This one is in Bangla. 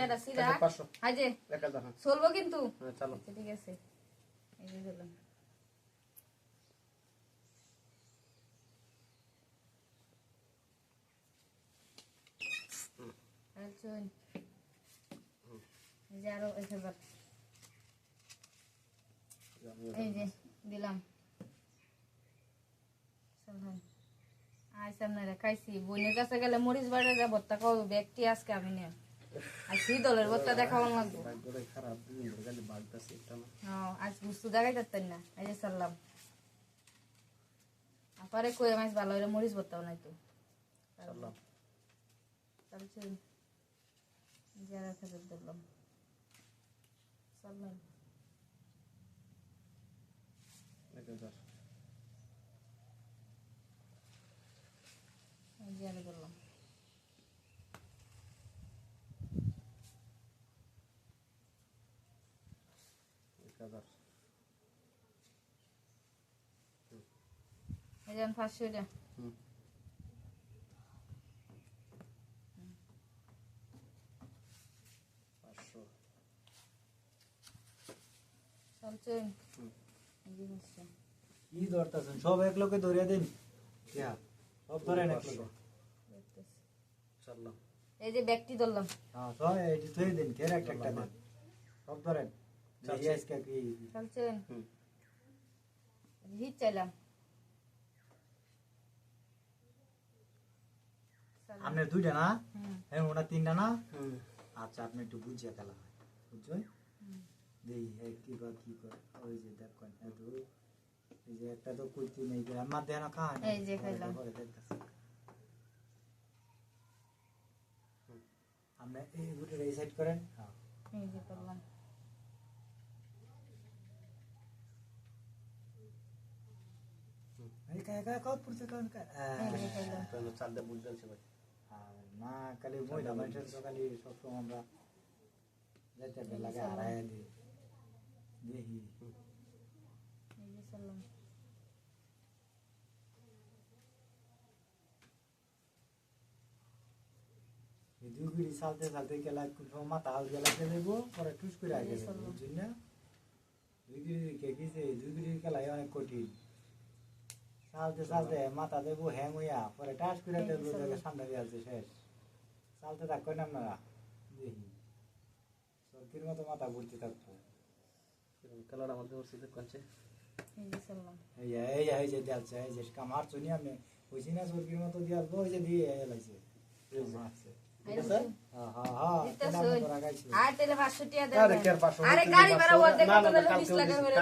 টিয়াটা সিরা 500 এই যে 1000 হ্যাঁ চলবো কিন্তু চলো আচ্ছা ঠিক আছে এই যে দিলাম আচ্ছা এই যে আরো 1000 এই যে দিলাম চল আই সামনে রাখাইছি বোনের কাছে গেলে মরিচ বাড়ে যাব টাকা ব্যক্তি আজকে আমি নিয়ে আর শীতলের বত্তা দেখাও লাগবে ভাগ্যটা খারাপ দিন ধরে খালি বাগতাছে একটা না হ্যাঁ আজ বুঝতে দেখাই যাচ্ছেন না এই যে সারলাম আপারে কই মাছ ভালো হইলে মরিচ বত্তাও নাই তো সারলাম তারপর যারা খেতে দিলাম সারলাম 1000 এই যে আরে দিলাম 1000 এই যে 500 টাকা হুম 500 চলছেন হুম এই যে হচ্ছে কি ধরতেছেন সব এক লোকে ধরে দিন সব ধরেন এক লোকে দেখতেছি সারলাম এই যে ব্যক্তি ধরলাম হ্যাঁ সব এটি থই দিন কের একটা দেন সব ধরেন চলছে। এই আজকে কি চলছেন হুম হিট চাইলাম আপনি দুইটা না হুম হ্যাঁ ওনা তিনটা না হুম আচ্ছা আপনি একটু বুঝিয়ে খেলা হয় বুঝছেন দেই কি করে ওই যে দেখেন এত এই যে একটা তো কুইতি নেই যে আমার দেনা খায় এই যে খাইলাম। আপনি এই গুটের এই সাইড করেন হ্যাঁ এই যে করলাম এই কাকা কত পড়ছে কান এই যে খাইলাম তাহলে চালটা বুঝতেছে ভাই না খালি মহিলা মানুষের তো খালি সবসময় আমরা যেতে লাগে হারাই দিই দেখি এই যে করলাম এই দুগুড়ি চালতে চালতে গেলা কোন মাথা আল গেলা দেবো পরে টুস করে আগে বুঝছেন না দুগুড়ি কে কিছে দুগুড়ি খেলাই অনেক কঠিন চালতে চালতে মাথা দেবো হ্যাং হইয়া পরে টাস করে দেবো ঠান্ডা দিয়ে আছে শেষ চালতে থাকবেন আপনারা দেখি সরকির মতো মাথা ঘুরতে থাকবো কালার আমাদের ওর সাথে কোনছে এই যে করলাম এই যে দেলছে এই যে কামার চনি আমি কইছি না সরকির মতো দিয়া ওই যে দিয়ে এলাইছে মারছে ঠিক আছে হ্যাঁ হ্যাঁ হ্যাঁ দিতাছ কেন আমরা গাইছি আর তেলে 500 টাকা আরে দেন কেয়ার 500 আরে গাড়ি ভাড়া অর্ধেক না, কত না, দিলে কালকে 20 টাকা করে